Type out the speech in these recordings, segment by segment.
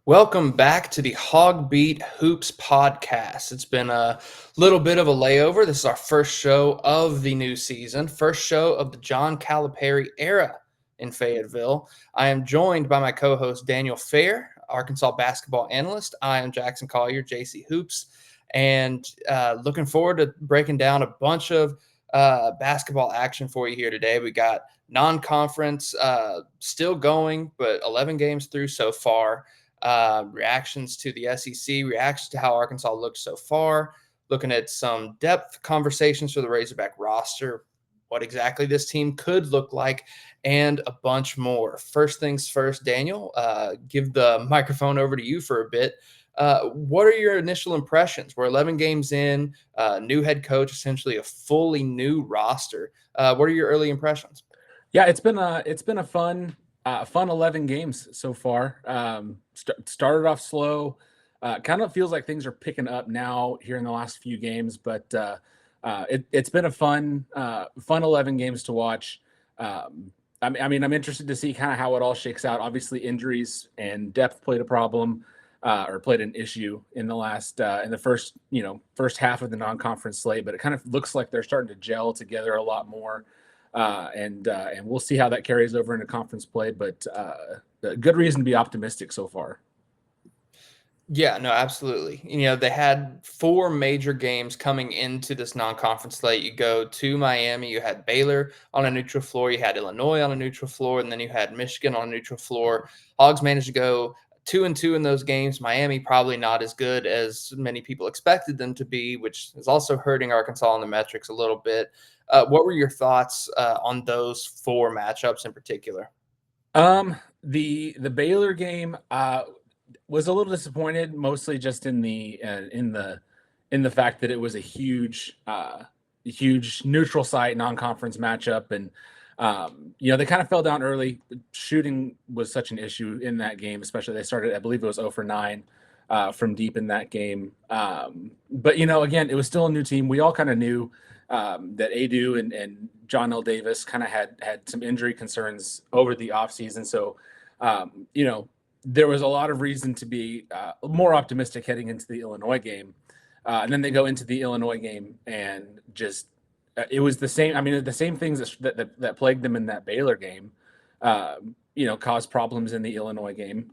Welcome back to the HawgBeat Hoops podcast. It's been a little bit of a layover. This is our first show of the new season, first show of the John Calipari era in Fayetteville. I am joined by my co-host Daniel Fair, Arkansas basketball analyst. I am Jackson Collier, JC Hoops, and looking forward to breaking down a bunch of basketball action for you here today. We got non-conference still going, but 11 games through so far. Reactions to the SEC, reactions to how Arkansas looked so far, looking at some depth conversations for the Razorback roster, what exactly this team could look like, and a bunch more. First things first, Daniel, give the microphone over to you for a bit. What are your initial impressions? We're 11 games in, new head coach, essentially a fully new roster. What are your early impressions? Yeah, it's been a fun 11 games so far. Started off slow. Kind of feels like things are picking up now here in the last few games, but it's been a fun 11 games to watch. I mean, I'm interested to see kind of how it all shakes out. Obviously, injuries and depth played a problem or played an issue in the first half of the non-conference slate, but it kind of looks like they're starting to gel together a lot more. And we'll see how that carries over into conference play, but a good reason to be optimistic so far. Yeah, no, absolutely. They had four major games coming into this non-conference slate. You go to Miami, you had Baylor on a neutral floor, you had Illinois on a neutral floor, and then you had Michigan on a neutral floor. Hogs managed to go 2-2 in those games. Miami probably not as good as many people expected them to be, which is also hurting Arkansas on the metrics a little bit. What were your thoughts on those four matchups in particular? The Baylor game was a little disappointed, mostly just in the fact that it was a huge neutral site non-conference matchup, and they kind of fell down early. Shooting was such an issue in that game, especially they started, I believe it was 0 for 9 from deep in that game. But again, it was still a new team. We all kind of knew that Adu and John L. Davis kind of had some injury concerns over the offseason. So, there was a lot of reason to be more optimistic heading into the Illinois game. And then they go into the Illinois game and just it was the same. I mean, the same things that plagued them in that Baylor game, caused problems in the Illinois game.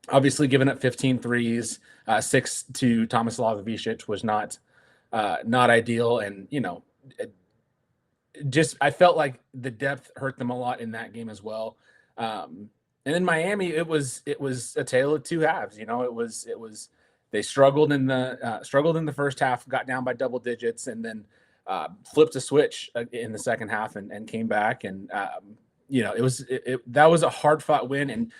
Obviously, giving up 15 threes, 6 to Thomas Lavovicic was not ideal. And, I felt like the depth hurt them a lot in that game as well. And in Miami, it was a tale of two halves. They struggled in the first half, got down by double digits, and then flipped a switch in the second half and came back. And that was a hard fought win. And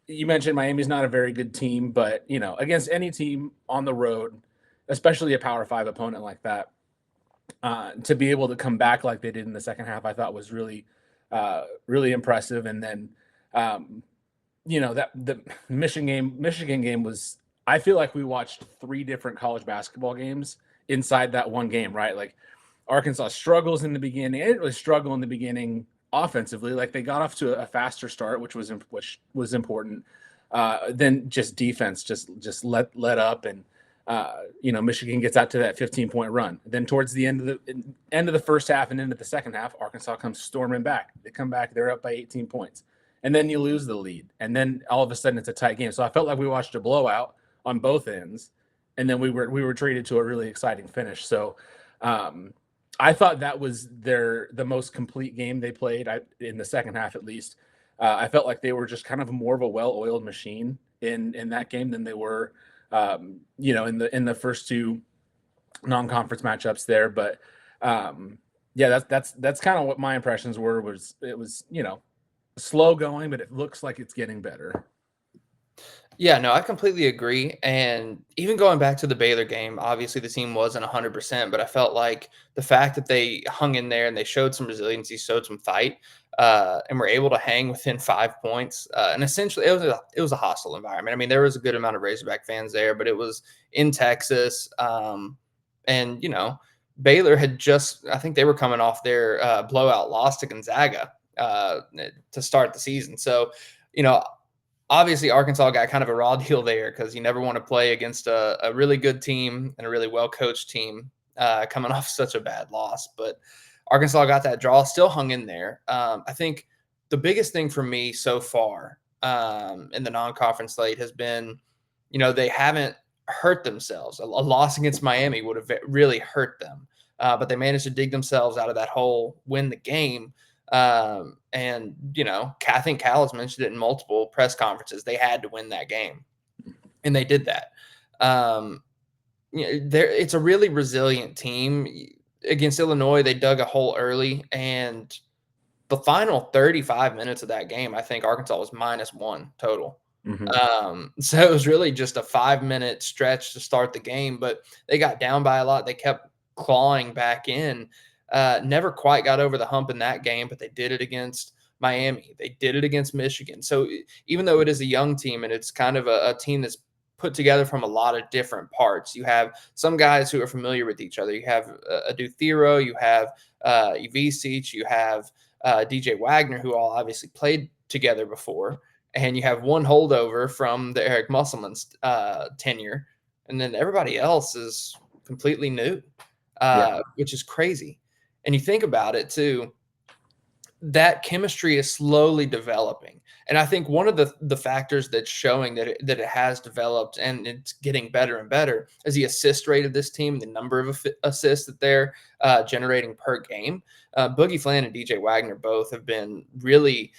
you mentioned Miami's not a very good team, but against any team on the road, especially a Power 5 opponent like that, to be able to come back like they did in the second half, I thought was really, really impressive. And then, that the Michigan game was, I feel like we watched 3 different college basketball games inside that one game, right? Like Arkansas struggles in the beginning. It was struggle in the beginning offensively. Like they got off to a faster start, which was important. Then just defense just let up, and Michigan gets out to that 15-point run. Then towards the end of the first half and into the second half, Arkansas comes storming back. They come back, they're up by 18 points. And then you lose the lead. And then all of a sudden it's a tight game. So I felt like we watched a blowout on both ends. And then we were treated to a really exciting finish. So I thought that was the most complete game they played in the second half, at least. I felt like they were just kind of more of a well-oiled machine in that game than they were, in the first 2 non-conference matchups there. But that's kind of what my impressions were. It was slow going, but it looks like it's getting better. Yeah, no, I completely agree. And even going back to the Baylor game, obviously the team wasn't 100%, but I felt like the fact that they hung in there and they showed some resiliency, showed some fight, and were able to hang within 5 points. And essentially, it was a hostile environment. I mean, there was a good amount of Razorback fans there, but it was in Texas. And Baylor had I think they were coming off their blowout loss to Gonzaga to start the season. So, obviously Arkansas got kind of a raw deal there because you never want to play against a really good team and a really well-coached team coming off such a bad loss. But Arkansas got that draw, still hung in there. I think the biggest thing for me so far in the non-conference slate has been, they haven't hurt themselves. A loss against Miami would have really hurt them, but they managed to dig themselves out of that hole, win the game. And I think Cal has mentioned it in multiple press conferences. They had to win that game, and they did that. It's a really resilient team. Against Illinois, they dug a hole early, and the final 35 minutes of that game, I think Arkansas was -1 total. So it was really just a 5-minute stretch to start the game, but they got down by a lot. They kept clawing back in. Never quite got over the hump in that game, but they did it against Miami. They did it against Michigan. So even though it is a young team and it's kind of a team that's put together from a lot of different parts, you have some guys who are familiar with each other. You have Adu Thero, you have Ivisic, you have DJ Wagner, who all obviously played together before, and you have one holdover from the Eric Musselman's tenure, and then everybody else is completely new, which is crazy. And you think about it too, that chemistry is slowly developing. And I think one of the factors that's showing that it has developed and it's getting better and better is the assist rate of this team, the number of assists that they're generating per game. Boogie Flan and DJ Wagner both have been really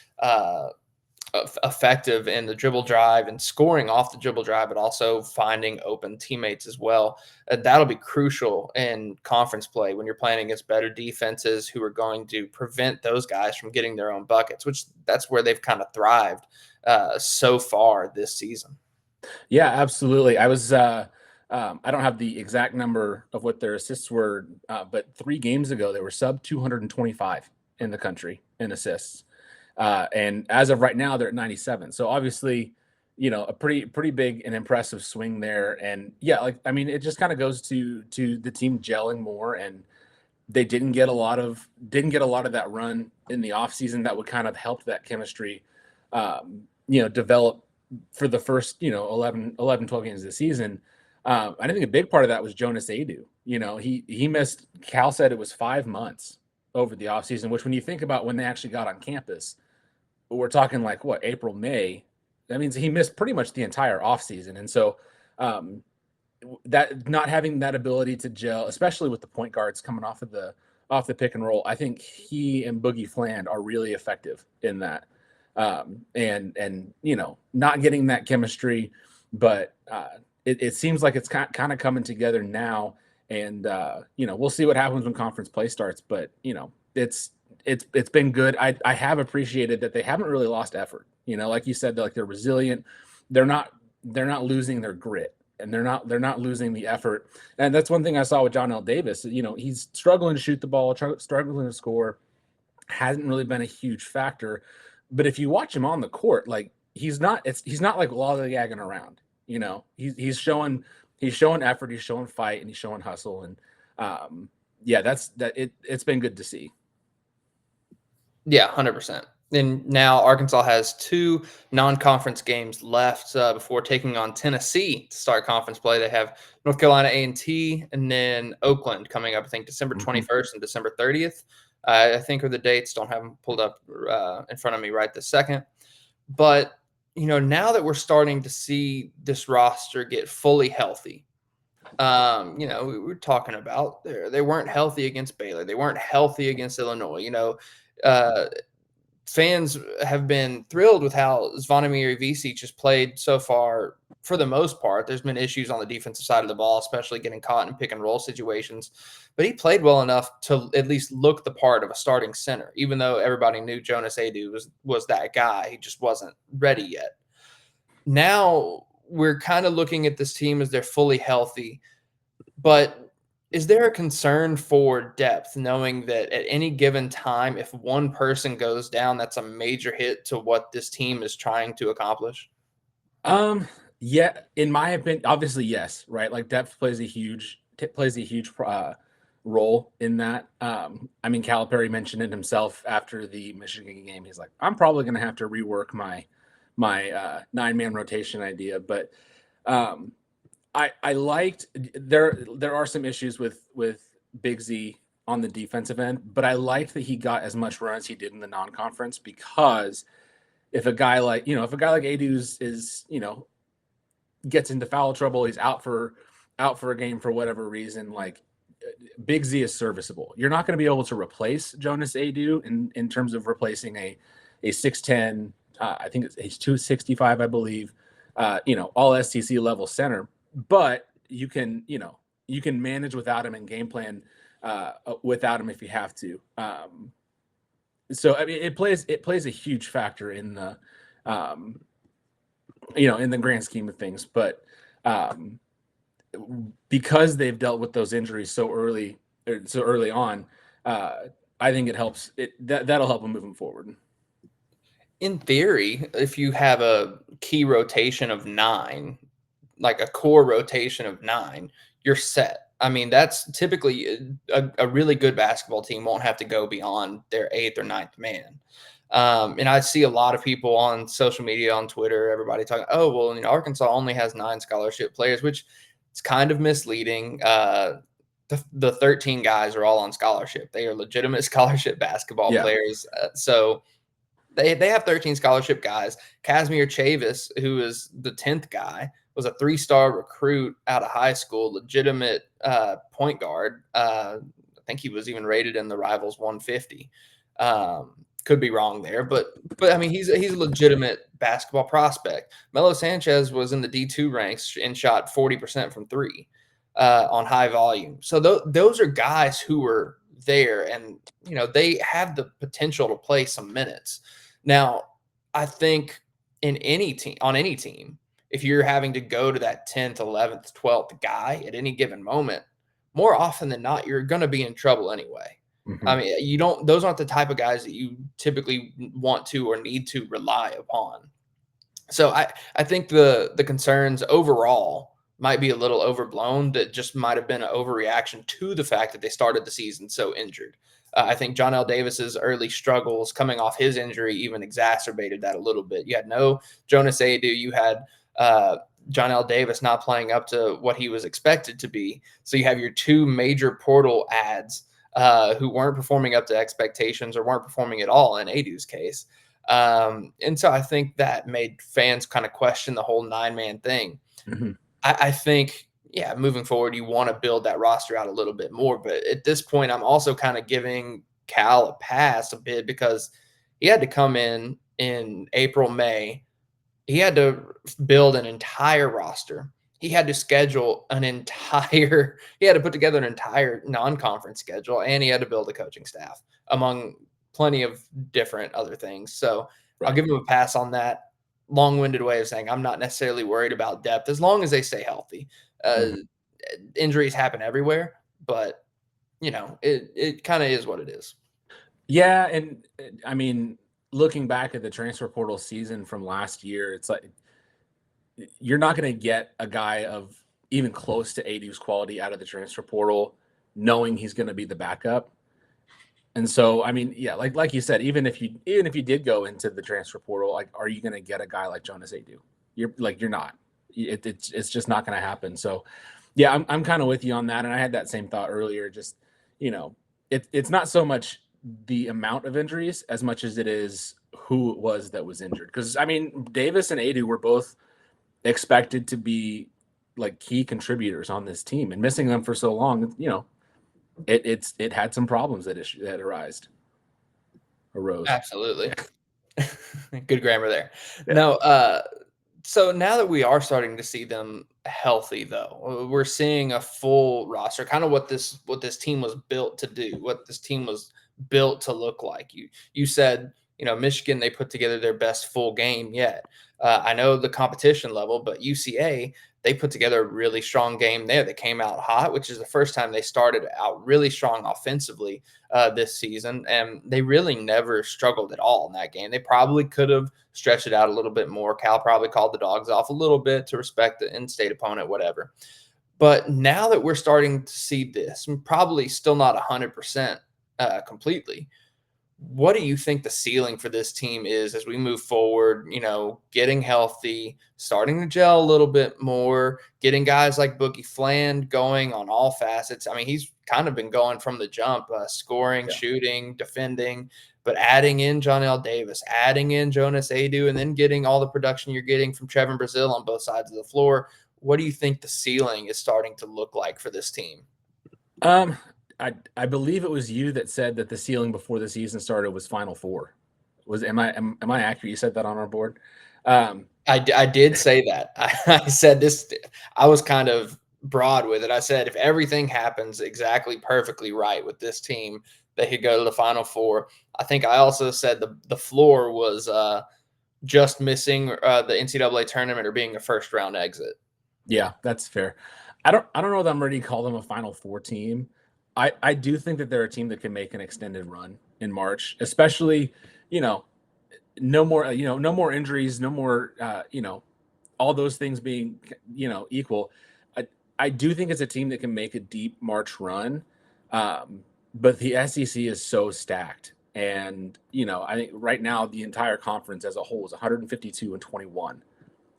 effective in the dribble drive and scoring off the dribble drive, but also finding open teammates as well. That'll be crucial in conference play when you're playing against better defenses who are going to prevent those guys from getting their own buckets, which that's where they've kind of thrived so far this season. Yeah, absolutely. I don't have the exact number of what their assists were, but 3 games ago, they were sub 225 in the country in assists. And as of right now, they're at 97. So obviously, a pretty big and impressive swing there. And yeah, it just kind of goes to the team gelling more, and they didn't get a lot of that run in the offseason that would kind of help that chemistry, develop for the first, 11, 12 games of the season. I think a big part of that was Jonas Adu. He missed, Cal said it was 5 months over the offseason, which when you think about when they actually got on campus, we're talking like what, April, May. That means he missed pretty much the entire offseason. And so that not having that ability to gel, especially with the point guards coming off the pick and roll, I think he and Boogie Fland are really effective in that. And not getting that chemistry, but it seems like it's kind of coming together now. And we'll see what happens when conference play starts, but it's been good. I have appreciated that they haven't really lost effort. Like you said, they're resilient. They're not losing their grit, and they're not losing the effort. And that's one thing I saw with John L. Davis. He's struggling to shoot the ball, struggling to score. Hasn't really been a huge factor. But if you watch him on the court, he's not like lollygagging around. He's showing effort, he's showing fight, and he's showing hustle. And it's been good to see. Yeah, 100%. And now Arkansas has 2 non-conference games left before taking on Tennessee to start conference play. They have North Carolina A&T and then Oakland coming up, I think, December 21st and December 30th. I think are the dates. Don't have them pulled up in front of me right this second. But, now that we're starting to see this roster get fully healthy, we were talking about they weren't healthy against Baylor. They weren't healthy against Illinois. Fans have been thrilled with how Zvonimir Ivisic has played so far. For the most part, there's been issues on the defensive side of the ball, especially getting caught in pick and roll situations. But he played well enough to at least look the part of a starting center, even though everybody knew Jonas Adu was that guy. He just wasn't ready yet. Now we're kind of looking at this team as they're fully healthy. But is there a concern for depth, knowing that at any given time, if one person goes down, that's a major hit to what this team is trying to accomplish? Yeah, in my opinion, obviously, yes, right? Depth plays a huge role in that. Calipari mentioned it himself after the Michigan game. He's like, I'm probably going to have to rework my my 9-man rotation idea. But I liked there are some issues with Big Z on the defensive end, but I liked that he got as much run as he did in the non-conference, because if a guy like Adu is gets into foul trouble, he's out for a game for whatever reason, like Big Z is serviceable. You're not going to be able to replace Jonas Adu in terms of replacing a 6'10", I think it's 265, I believe, all SEC level center, but you can manage without him and game plan without him if you have to. So I mean, it plays a huge factor in the in the grand scheme of things, but because they've dealt with those injuries so early on, I think it helps. That'll help them moving forward. In theory, if you have a key rotation of 9, like a core rotation of 9, you're set. I mean, that's typically a really good basketball team won't have to go beyond their 8th or 9th man. And I see a lot of people on social media, on Twitter, everybody talking, oh, well, Arkansas only has 9 scholarship players, which it's kind of misleading. The 13 guys are all on scholarship. They are legitimate scholarship basketball players. So they have 13 scholarship guys. Casimir Chavis, who is the 10th guy, was a 3-star recruit out of high school, legitimate point guard. I think he was even rated in the Rivals 150. Could be wrong there, but I mean, he's a legitimate basketball prospect. Melo Sanchez was in the D2 ranks and shot 40% from 3 on high volume. So those are guys who were there, and they have the potential to play some minutes. Now, I think on any team, if you're having to go to that 10th, 11th, 12th guy at any given moment, more often than not, you're going to be in trouble anyway. Mm-hmm. I mean, those aren't the type of guys that you typically want to or need to rely upon. So I think the concerns overall might be a little overblown. That just might have been an overreaction to the fact that they started the season so injured. I think John L. Davis's early struggles coming off his injury even exacerbated that a little bit. You had no Jonas Adu. You had John L. Davis not playing up to what he was expected to be. So you have your 2 major portal ads who weren't performing up to expectations or weren't performing at all in Adu's case. And so I think that made fans kind of question the whole 9-man thing. Mm-hmm. I think, moving forward, you want to build that roster out a little bit more. But at this point, I'm also kind of giving Cal a pass a bit, because he had to come in April, May. He had to build an entire roster. He had to schedule he had to put together an entire non-conference schedule, and he had to build a coaching staff, among plenty of different other things. So I'll give him a pass on that. Long-winded way of saying I'm not necessarily worried about depth as long as they stay healthy. Injuries happen everywhere, but it kind of is what it is. Yeah, and I mean, looking back at the transfer portal season from last year, it's like you're not going to get a guy of even close to Adu's quality out of the transfer portal, knowing he's going to be the backup. And so, I mean, like you said, even if you did go into the transfer portal, like, are you going to get a guy like Jonas Adu? You're not. It's just not going to happen. So, yeah, I'm kind of with you on that. And I had that same thought earlier. Just it's not so much the amount of injuries as much as it is who it was that was injured. Because I mean, Davis and Adu were both expected to be like key contributors on this team, and missing them for so long, it had some problems that arose. Absolutely. Good grammar there. Yeah. No, so now that we are starting to see them healthy, though, we're seeing a full roster, kind of what this team was built to do, what this team was built to look like. You said, Michigan, they put together their best full game yet. I know the competition level, but UCA, they put together a really strong game there. They came out hot, which is the first time they started out really strong offensively this season. And they really never struggled at all in that game. They probably could have stretched it out a little bit more. Cal probably called the dogs off a little bit to respect the in-state opponent, whatever. But now that we're starting to see this, probably still not 100% completely, what do you think the ceiling for this team is as we move forward? Getting healthy, starting to gel a little bit more, getting guys like Boogie Fland going on all facets. I mean, he's kind of been going from the jump, scoring, Yeah. shooting, defending, but adding in John L. Davis, adding in Jonas Adu, and then getting all the production you're getting from Trevor Brazil on both sides of the floor. What do you think the ceiling is starting to look like for this team? I believe it was you that said that the ceiling before the season started was Final Four. Am I accurate? You said that on our board. I did say that. I said this. I was kind of broad with it. I said if everything happens exactly perfectly right with this team, they could go to the Final Four. I think I also said the floor was just missing the NCAA tournament or being a first round exit. Yeah, that's fair. I don't know that I'm ready to call them a Final Four team. I do think that they're a team that can make an extended run in March, especially, no more injuries, no more, all those things being, equal. I do think it's a team that can make a deep March run. But the SEC is so stacked. And, I think right now the entire conference as a whole is 152-21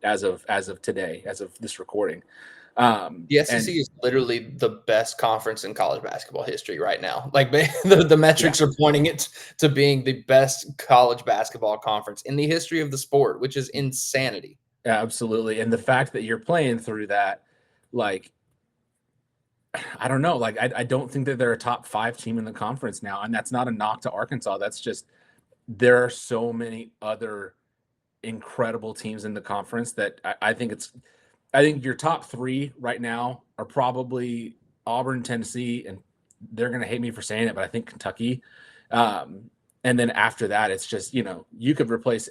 as of today, as of this recording. The SEC And is literally the best conference in college basketball history right now. Like the metrics yeah, are pointing it to being the best college basketball conference in the history of the sport, which is insanity. absolutely. And the fact that you're playing through that, like, I don't know. Like, I don't think that they're a top 5 team in the conference now. And that's not a knock to Arkansas. That's just there are so many other incredible teams in the conference that I think your top 3 right now are probably Auburn, Tennessee, and they're going to hate me for saying it, but I think Kentucky. And then after that, it's just, you could replace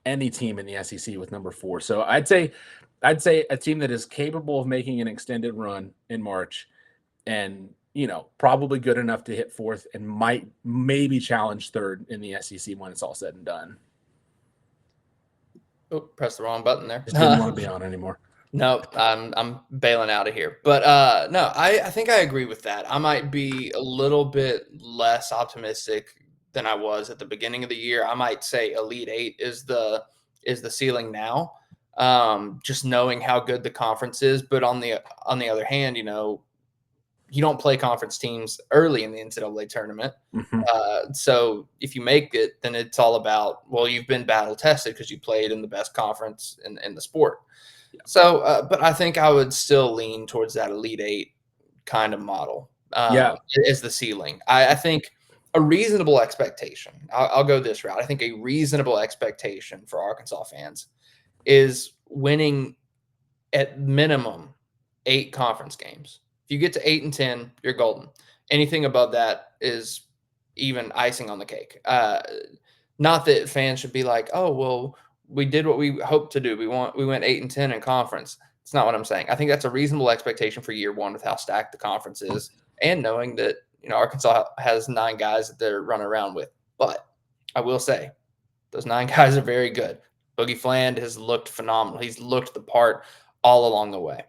any team in the SEC with number 4. So I'd say a team that is capable of making an extended run in March and, probably good enough to hit 4th and might maybe challenge 3rd in the SEC when it's all said and done. Oh, press the wrong button there. Just didn't want to be on anymore. No, I'm bailing out of here. But no, I think I agree with that. I might be a little bit less optimistic than I was at the beginning of the year. I might say Elite Eight is the ceiling now. Just knowing how good the conference is. But on the other hand, you don't play conference teams early in the NCAA tournament. Mm-hmm. So if you make it, then it's all about, well, you've been battle tested because you played in the best conference in the sport. Yeah. So, but I think I would still lean towards that Elite Eight kind of model as the ceiling. I think a reasonable expectation, I'll go this route. I think a reasonable expectation for Arkansas fans is winning at minimum 8 conference games. If you get to 8 and 10, you're golden. Anything above that is even icing on the cake. Not that fans should be like, oh, well, we did what we hoped to do. We went 8 and 10 in conference. It's not what I'm saying. I think that's a reasonable expectation for year one with how stacked the conference is, and knowing that Arkansas has 9 guys that they're running around with. But I will say, those 9 guys are very good. Boogie Fland has looked phenomenal. He's looked the part all along the way,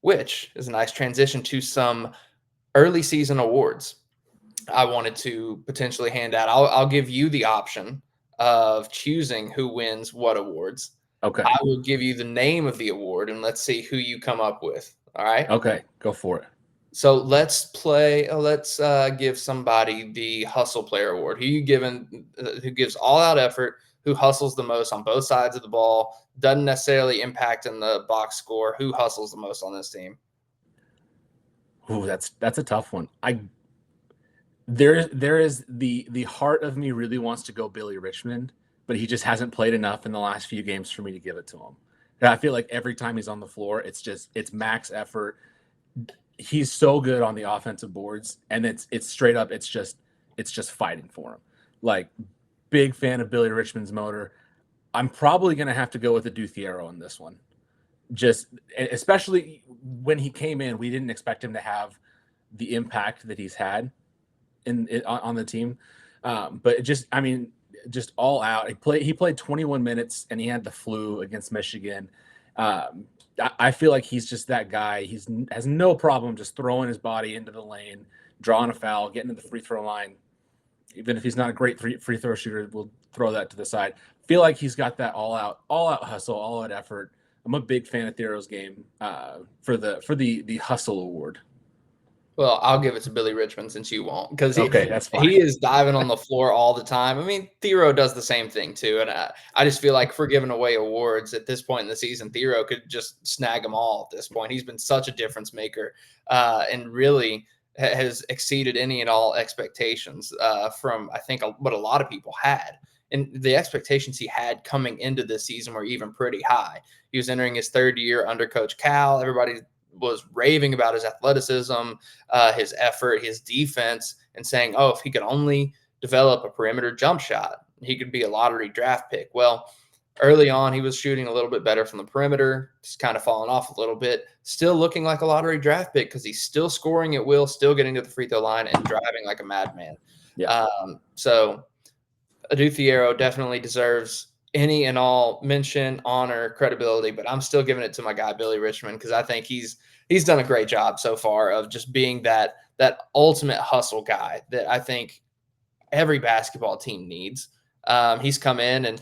which is a nice transition to some early season awards I wanted to potentially hand out. I'll give you the option of choosing who wins what awards. Okay. I will give you the name of the award, and let's see who you come up with. All right? Okay. Go for it. So let's give somebody the Hustle Player Award. Who gives all out effort, who hustles the most on both sides of the ball, doesn't necessarily impact in the box score. Who hustles the most on this team? Ooh, that's a tough one. There is the heart of me really wants to go Billy Richmond, but he just hasn't played enough in the last few games for me to give it to him. And I feel like every time he's on the floor, it's max effort. He's so good on the offensive boards, and it's straight up, it's just fighting for him. Like, big fan of Billy Richmond's motor. I'm probably gonna have to go with the Duthiero on this one. Just especially when he came in, we didn't expect him to have the impact that he's had on the team. But just all out. He played 21 minutes and he had the flu against Michigan. I feel like he's just that guy. Has no problem just throwing his body into the lane, drawing a foul, getting to the free throw line. Even if he's not a great free throw shooter, we'll throw that to the side. Feel like he's got that all out hustle, all out effort. I'm a big fan of Thero's game for the hustle award. Well, I'll give it to Billy Richmond since you won't, because Okay, that's fine. he is diving on the floor all the time. I mean, Thero does the same thing too, and I just feel like if we're giving away awards at this point in the season, Thero could just snag them all at this point. He's been such a difference maker, and really has exceeded any and all expectations from I think what a lot of people had. And the expectations he had coming into this season were even pretty high. He was entering his third year under Coach Cal. Everybody was raving about his athleticism, his effort, his defense, and saying, oh, if he could only develop a perimeter jump shot, he could be a lottery draft pick. Well, early on, he was shooting a little bit better from the perimeter, just kind of falling off a little bit, still looking like a lottery draft pick because he's still scoring at will, still getting to the free throw line and driving like a madman. Yeah. So Adou Thiero definitely deserves any and all mention, honor, credibility, but I'm still giving it to my guy Billy Richmond because I think he's done a great job so far of just being that ultimate hustle guy that I think every basketball team needs. He's come in and,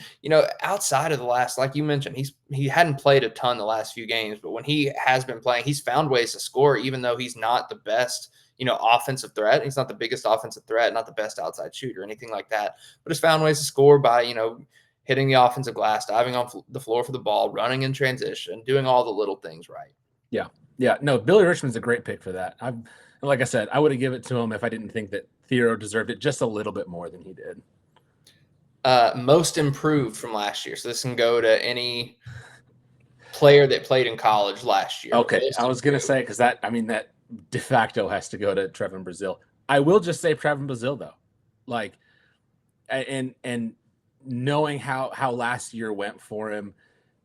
outside of the last, like you mentioned, he hadn't played a ton the last few games, but when he has been playing, he's found ways to score, even though he's not the best, offensive threat. He's not the biggest offensive threat, not the best outside shooter, anything like that, but has found ways to score by, hitting the offensive glass, diving off the floor for the ball, running in transition, doing all the little things right. Yeah. Yeah. No, Billy Richmond's a great pick for that. Like I said, I would have given it to him if I didn't think that Thero deserved it just a little bit more than he did. Most improved from last year. So this can go to any player that played in college last year. Okay. I was going to say, because that de facto has to go to Trevin Brazile. I will just say Trevin Brazile, though. Like, and knowing how last year went for him,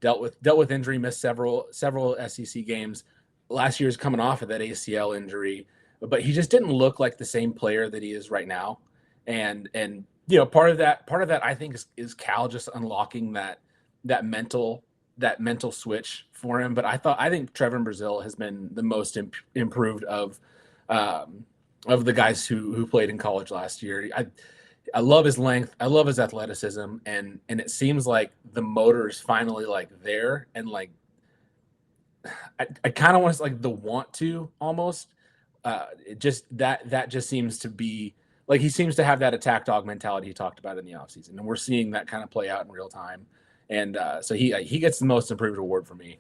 dealt with injury, missed several SEC games. Last year's coming off of that ACL injury, but he just didn't look like the same player that he is right now. And part of that I think is Cal just unlocking that mental switch for him. But I think Trevin Brazile has been the most improved of the guys who played in college last year. I love his length. I love his athleticism, and it seems like the motor is finally like there, and like I kind of want to like the want to almost. It just that just seems to be like he seems to have that attack dog mentality he talked about in the offseason, and we're seeing that kind of play out in real time. And so he gets the most improved award for me.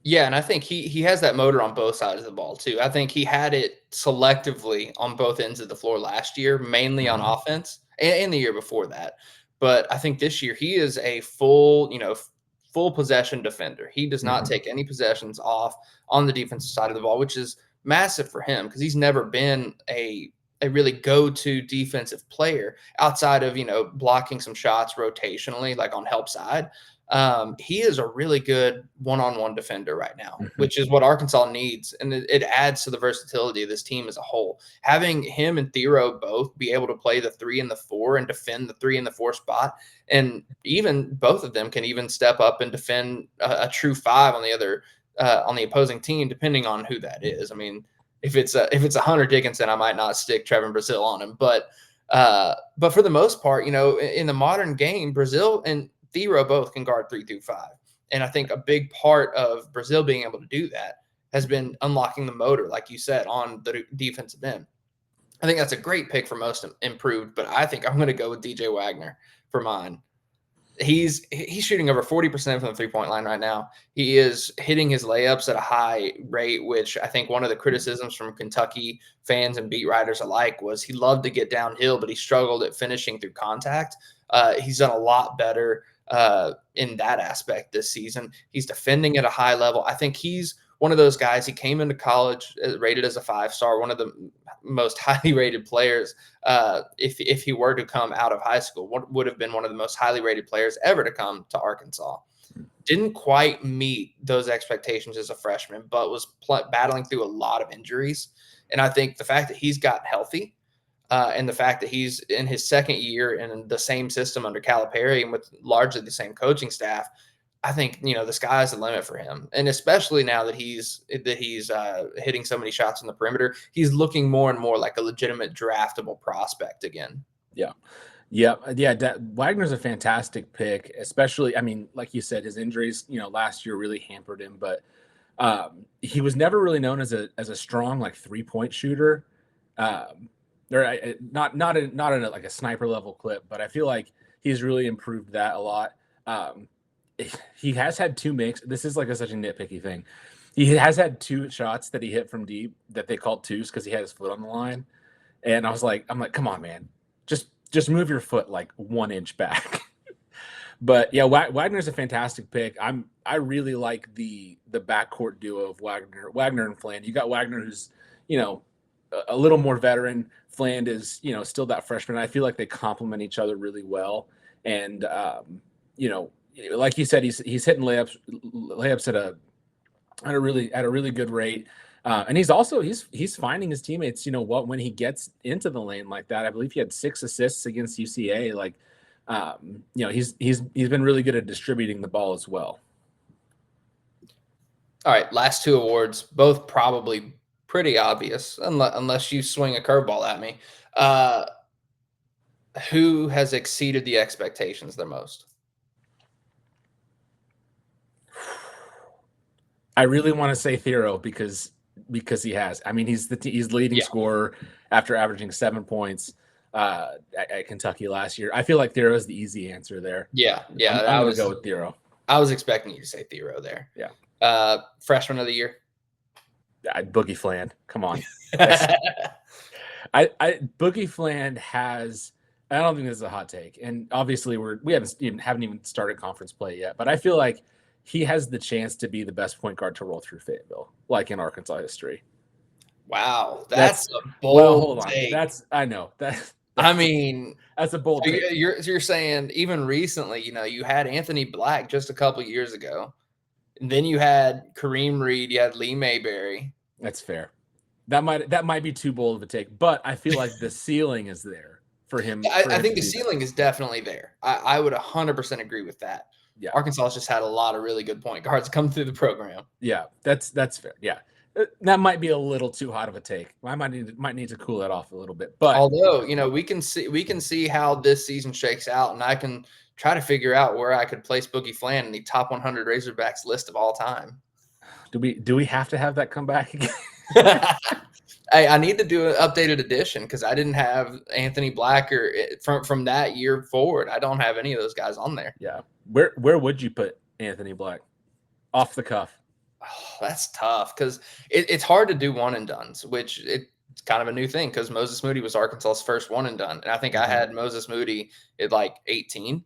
Yeah, and I think he has that motor on both sides of the ball too. I think he had it selectively on both ends of the floor last year, mainly on offense, and the year before that. But I think this year he is a full possession defender. He does not take any possessions off on the defensive side of the ball, which is massive for him because he's never been a really go-to defensive player outside of blocking some shots rotationally, like on help side. He is a really good one-on-one defender right now, which is what Arkansas needs. And it adds to the versatility of this team as a whole. Having him and Thero both be able to play the 3 and the 4 and defend the 3 and the 4 spot. And even both of them can even step up and defend a true 5 on the other, on the opposing team, depending on who that is. I mean, if it's a Hunter Dickinson, I might not stick Trevin Brazile on him, but for the most part, in the modern game, Brazile and Thero both can guard 3 through 5. And I think a big part of Brazile being able to do that has been unlocking the motor, like you said, on the defensive end. I think that's a great pick for most improved, but I think I'm going to go with DJ Wagner for mine. He's shooting over 40% from the three-point line right now. He is hitting his layups at a high rate, which I think one of the criticisms from Kentucky fans and beat writers alike was he loved to get downhill, but he struggled at finishing through contact. He's done a lot better in that aspect this season. He's defending at a high level. I think he's one of those guys. He came into college rated as a 5-star, one of the most highly rated players. If he were to come out of high school, would have been one of the most highly rated players ever to come to Arkansas. Didn't quite meet those expectations as a freshman, but was battling through a lot of injuries. And I think the fact that he's gotten healthy, and the fact that he's in his second year in the same system under Calipari and with largely the same coaching staff, I think the sky's the limit for him, and especially now that he's hitting so many shots on the perimeter, he's looking more and more like a legitimate draftable prospect again. Yeah. Yeah. Wagner's a fantastic pick, especially, I mean, like you said, his injuries, last year really hampered him, but he was never really known as a strong like 3-point shooter. Not in like a sniper level clip, but I feel like he's really improved that a lot. He has had 2 makes. This is like such a nitpicky thing. He has had 2 shots that he hit from deep that they called twos because he had his foot on the line, and I'm like, come on, man, just move your foot like 1 inch back. But yeah, Wagner's a fantastic pick. I really like the backcourt duo of Wagner and Fland. You got Wagner, who's a little more veteran. Fland is still that freshman. I feel like they complement each other really well. And like you said, he's hitting layups at a really good rate. And he's finding his teammates. When he gets into the lane like that, I believe he had 6 assists against UCA. Like, he's been really good at distributing the ball as well. All right, last 2 awards, both probably pretty obvious, unless you swing a curveball at me. Who has exceeded the expectations the most? I really want to say Thero because he has. I mean, he's leading scorer after averaging 7 points at Kentucky last year. I feel like Thero is the easy answer there. Yeah. I'm going to go with Thero. I was expecting you to say Thero there. Yeah. Freshman of the year? Boogie Fland. Come on. Boogie Fland has. I don't think this is a hot take, and obviously we haven't even started conference play yet. But I feel like he has the chance to be the best point guard to roll through Fayetteville, like in Arkansas history. Wow, that's a bold take. I know that. I mean, that's a bold take. You're saying even recently, you had Anthony Black just a couple years ago, and then you had Kareem Reed, you had Lee Mayberry. That's fair. That might be too bold of a take, but I feel like the ceiling is there for him. I think the ceiling is definitely there. I would 100% agree with that. Yeah. Arkansas has just had a lot of really good point guards come through the program. Yeah, that's fair. Yeah. That might be a little too hot of a take. I might need to cool that off a little bit. But although, we can see how this season shakes out, and I can try to figure out where I could place Boogie Fland in the top 100 Razorbacks list of all time. Do we have to have that come back again? I need to do an updated edition because I didn't have Anthony Black from that year forward. I don't have any of those guys on there. Yeah. Where would you put Anthony Black? Off the cuff. Oh, that's tough because it's hard to do one and dones, which it's kind of a new thing because Moses Moody was Arkansas's first one and done. And I think I had Moses Moody at like 18.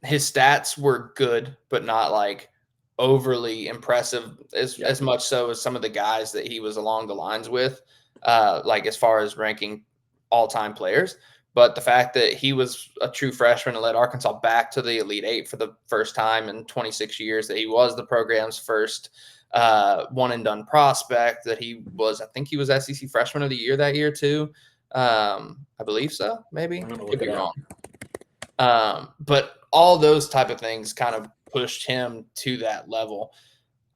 His stats were good, but not like overly impressive as much so as some of the guys that he was along the lines with, like as far as ranking all-time players. But the fact that he was a true freshman and led Arkansas back to the Elite Eight for the first time in 26 years, that he was the program's first one-and-done prospect, that I think he was SEC Freshman of the Year that year too. I believe so, maybe. Could be wrong. But all those type of things kind of pushed him to that level.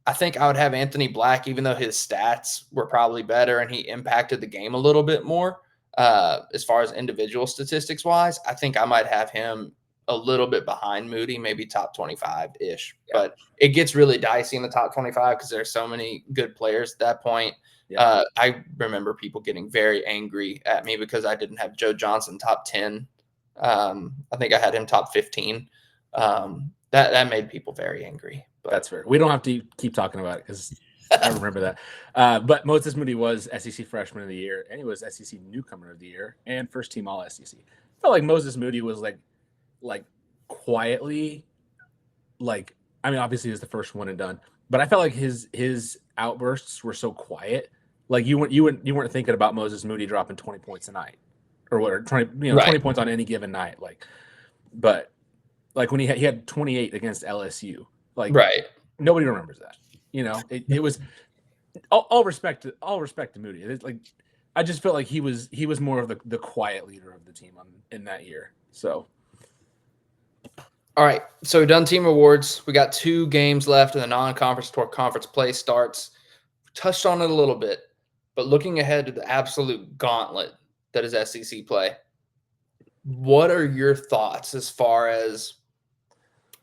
I think I would have Anthony Black, even though his stats were probably better and he impacted the game a little bit more. As far as individual statistics wise, I think I might have him a little bit behind Moody, maybe top 25-ish. Yeah. But it gets really dicey in the top 25 because there's so many good players at that point. Yeah. I remember people getting very angry at me because I didn't have Joe Johnson top 10. I think I had him top 15. That made people very angry. But that's fair. We don't have to keep talking about it because I remember that. But Moses Moody was SEC Freshman of the Year, and he was SEC Newcomer of the Year and First Team All SEC. I felt like Moses Moody was like quietly, like, I mean, obviously he was the first one and done, but I felt like his outbursts were so quiet. Like you weren't thinking about Moses Moody dropping 20 points a night or whatever, 20 points on any given night. But when he had 28 against LSU, nobody remembers that. It was all respect to Moody. It's like I just felt like he was more of the quiet leader of the team in that year. So, All right, so we've done team awards. We got 2 games left, and the non-conference toward conference play starts. We touched on it a little bit, but looking ahead to the absolute gauntlet that is SEC play, what are your thoughts as far as,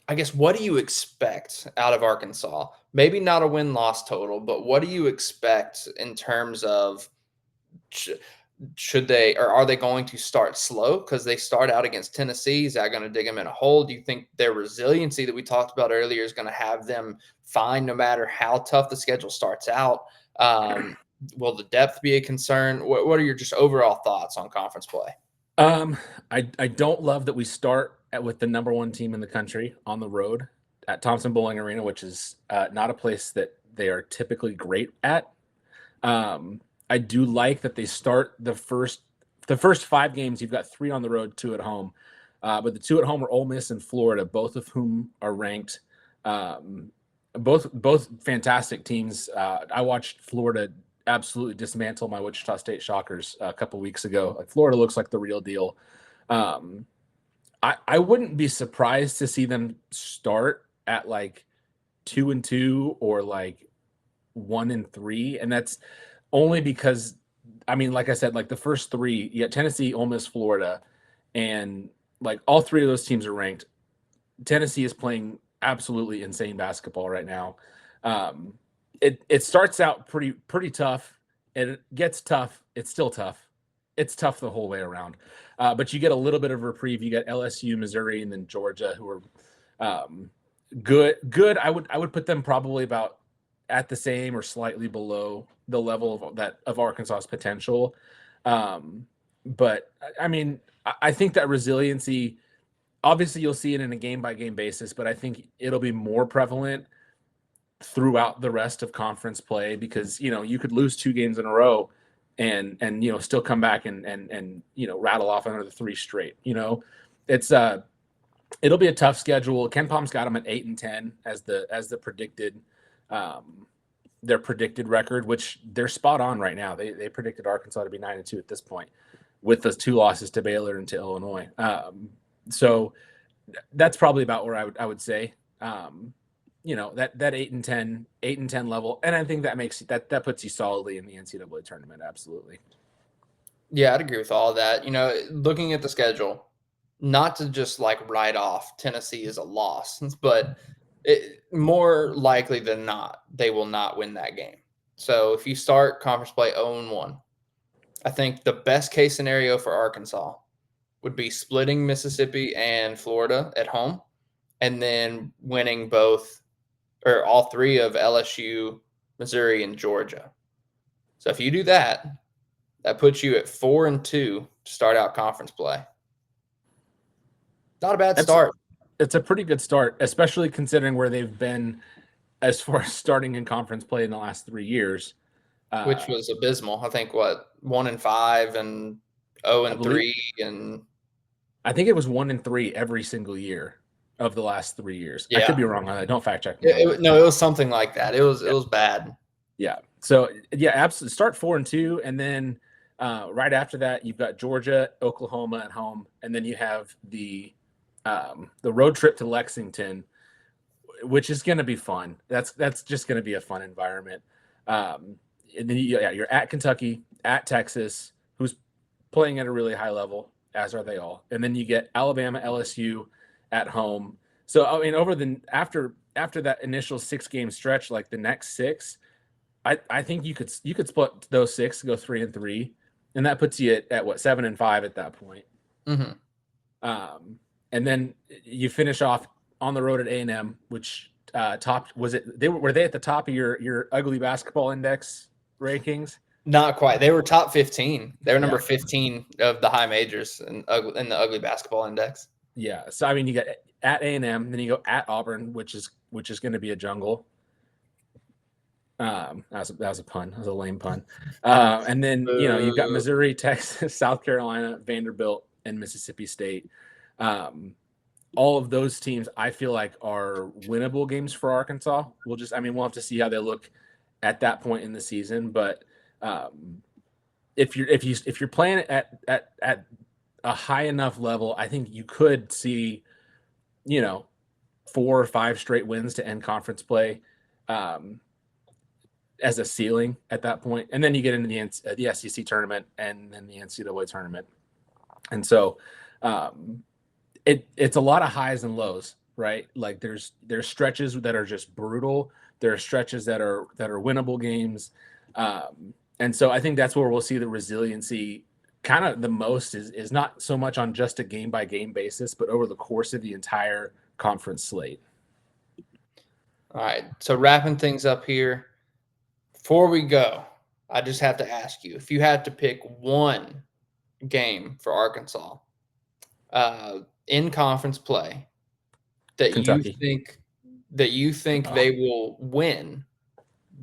I guess, what do you expect out of Arkansas? Maybe not a win-loss total, but what do you expect in terms of should they, or are they going to start slow because they start out against Tennessee? Is that going to dig them in a hole? Do you think their resiliency that we talked about earlier is going to have them fine no matter how tough the schedule starts out? Will the depth be a concern? What are your just overall thoughts on conference play? I don't love that we start with the number 1 team in the country on the road at Thompson Bowling Arena, which is not a place that they are typically great at. I do like that they start the first 5 games. You've got 3 on the road, 2 at home, but the 2 at home are Ole Miss and Florida, both of whom are ranked. Both fantastic teams. I watched Florida absolutely dismantle my Wichita State Shockers a couple weeks ago. Like, Florida looks like the real deal. I wouldn't be surprised to see them start at like 2-2 or like 1-3, and that's only because, I mean, like I said, like the first 3, you got Tennessee, Ole Miss, Florida, and like all 3 of those teams are ranked. Tennessee is playing absolutely insane basketball right now. It starts out pretty tough, and it gets tough. It's still tough. It's tough the whole way around. But you get a little bit of reprieve. You got LSU, Missouri, and then Georgia, who are good. I would put them probably about at the same or slightly below the level of Arkansas's potential. But I mean, I think that resiliency, obviously you'll see it in a game by game basis, but I think it'll be more prevalent throughout the rest of conference play, because, you know, you could lose 2 games in a row and you know, still come back and you know, rattle off another 3 straight. You know, it's it'll be a tough schedule. Ken Palm's got them at 8-10 as the predicted their predicted record, which they're spot on right now. They predicted Arkansas to be 9-2 at this point, with those 2 losses to Baylor and to Illinois. So that's probably about where I would say, you know, that 8-10 level, and I think that makes that puts you solidly in the NCAA tournament. Absolutely. Yeah, I'd agree with all of that. You know, looking at the schedule, not to just like write off Tennessee as a loss, but more likely than not, they will not win that game. So if you start conference play 0-1, I think the best case scenario for Arkansas would be splitting Mississippi and Florida at home, and then winning both or all 3 of LSU, Missouri, and Georgia. So if you do that, that puts you at 4-2 to start out conference play. Not a bad start. It's a pretty good start, especially considering where they've been as far as starting in conference play in the last 3 years, which was abysmal. I think 1-5 and 0-3, and I think it was 1-3 every single year of the last 3 years. Yeah. I could be wrong on that. Don't fact check me. No, it was something like that. It was bad. Yeah. So yeah, absolutely. Start 4-2, and then right after that, you've got Georgia, Oklahoma at home, and then you have the road trip to Lexington, which is going to be fun. That's just going to be a fun environment. And then you're at Kentucky, at Texas, who's playing at a really high level, as are they all. And then you get Alabama, LSU at home. So I mean, after that initial 6-game stretch, like the next 6, I think you could split those 6, go 3-3, and that puts you at what, 7-5 at that point. Mm-hmm. And then you finish off on the road at A&M, which were they at the top of your ugly basketball index rankings? Not quite. They were top 15. They were number 15 of the high majors in the ugly basketball index. Yeah. So I mean, you got at A&M, then you go at Auburn, which is going to be a jungle. That was a pun. That was a lame pun. And then, you know, you've got Missouri, Texas, South Carolina, Vanderbilt, and Mississippi State. All of those teams, I feel like, are winnable games for Arkansas. We'll have to see how they look at that point in the season. But if you're playing at a high enough level, I think you could see 4 or 5 straight wins to end conference play as a ceiling at that point. And then you get into the SEC tournament and then the NCAA tournament. And so it's a lot of highs and lows, right? Like there's stretches that are just brutal. There are stretches that are winnable games. And so I think that's where we'll see the resiliency kind of the most is not so much on just a game by game basis, but over the course of the entire conference slate. All right. So wrapping things up here, before we go, I just have to ask you, if you had to pick one game for Arkansas in conference play that Kentucky. you think they will win,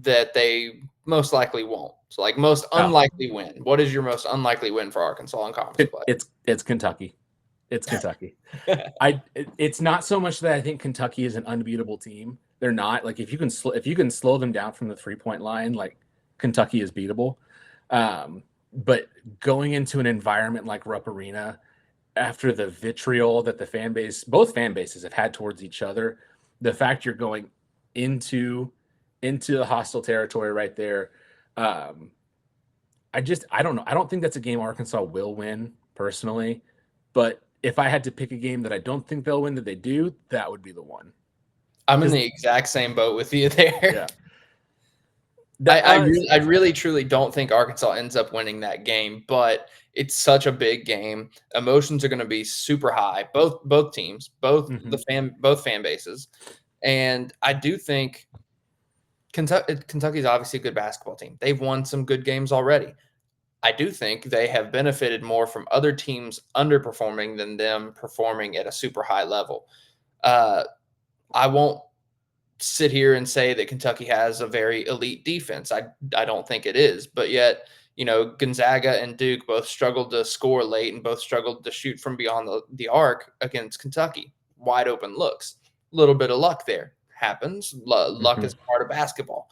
that they most likely won't. So like most unlikely win. What is your most unlikely win for Arkansas in conference play? It's Kentucky. It's Kentucky. It's not so much that I think Kentucky is an unbeatable team. They're not. Like if you can slow them down from the 3-point line, like Kentucky is beatable. But going into an environment like Rupp Arena, after the vitriol that both fan bases have had towards each other, the fact you're going into the hostile territory right there, I don't know. I don't think that's a game Arkansas will win personally, but if I had to pick a game that I don't think they'll win that they do, that would be the one. I'm in the exact same boat with you there. Yeah. I really truly don't think Arkansas ends up winning that game, but it's such a big game. Emotions are going to be super high. Both teams, both fan bases, and I do think Kentucky's obviously a good basketball team. They've won some good games already. I do think they have benefited more from other teams underperforming than them performing at a super high level. I won't sit here and say that Kentucky has a very elite defense. I don't think it is, but yet, Gonzaga and Duke both struggled to score late and both struggled to shoot from beyond the arc against Kentucky. Wide open looks. A little bit of luck there. Happens. Luck is part of basketball.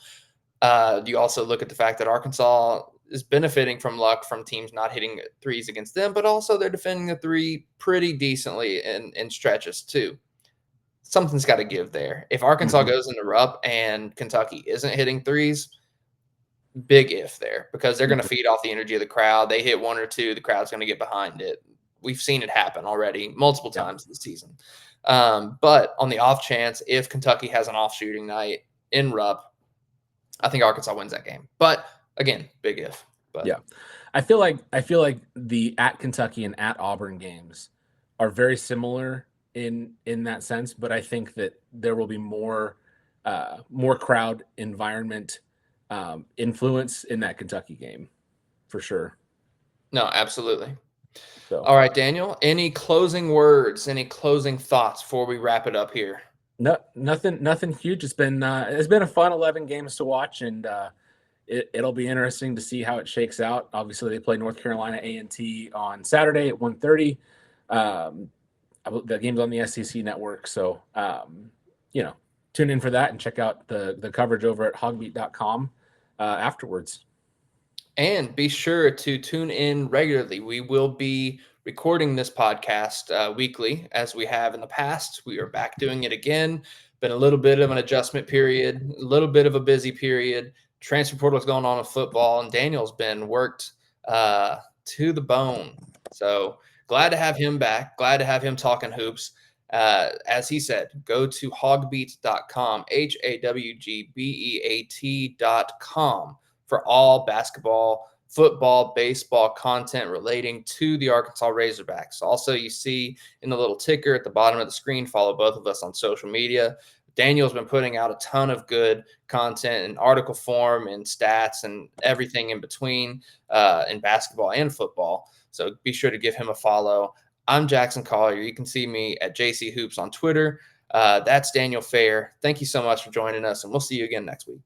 You also look at the fact that Arkansas is benefiting from luck from teams not hitting threes against them, but also they're defending the three pretty decently in stretches too. Something's got to give there. If Arkansas goes into Rupp and Kentucky isn't hitting threes, big if there, because they're going to feed off the energy of the crowd. They hit one or two, the crowd's going to get behind it. We've seen it happen already multiple times this season. But on the off chance, if Kentucky has an off shooting night in Rupp, I think Arkansas wins that game. But again, big if. But yeah, I feel like the at Kentucky and at Auburn games are very similar in that sense, but I think that there will be more crowd environment influence in that Kentucky game for sure. No, absolutely. So, all right, Daniel, any closing words, any closing thoughts before we wrap it up here? No, nothing huge. It's been a fun 11 games to watch, and it'll be interesting to see how it shakes out. Obviously, they play North Carolina A&T on Saturday at 1:30. The game's on the SEC network, so tune in for that and check out the coverage over at HawgBeat.com afterwards. And be sure to tune in regularly. We will be recording this podcast weekly, as we have in the past. We are back doing it again. Been a little bit of an adjustment period, a little bit of a busy period. Transfer portal is going on in football, and Daniel's been worked to the bone. So glad to have him back. Glad to have him talking hoops. As he said, go to HawgBeat.com, HawgBeat.com for all basketball, football, baseball content relating to the Arkansas Razorbacks. Also, you see in the little ticker at the bottom of the screen, follow both of us on social media. Daniel's been putting out a ton of good content in article form and stats and everything in between in basketball and football. So be sure to give him a follow. I'm Jackson Collier. You can see me at JC Hoops on Twitter. That's Daniel Fair. Thank you so much for joining us, and we'll see you again next week.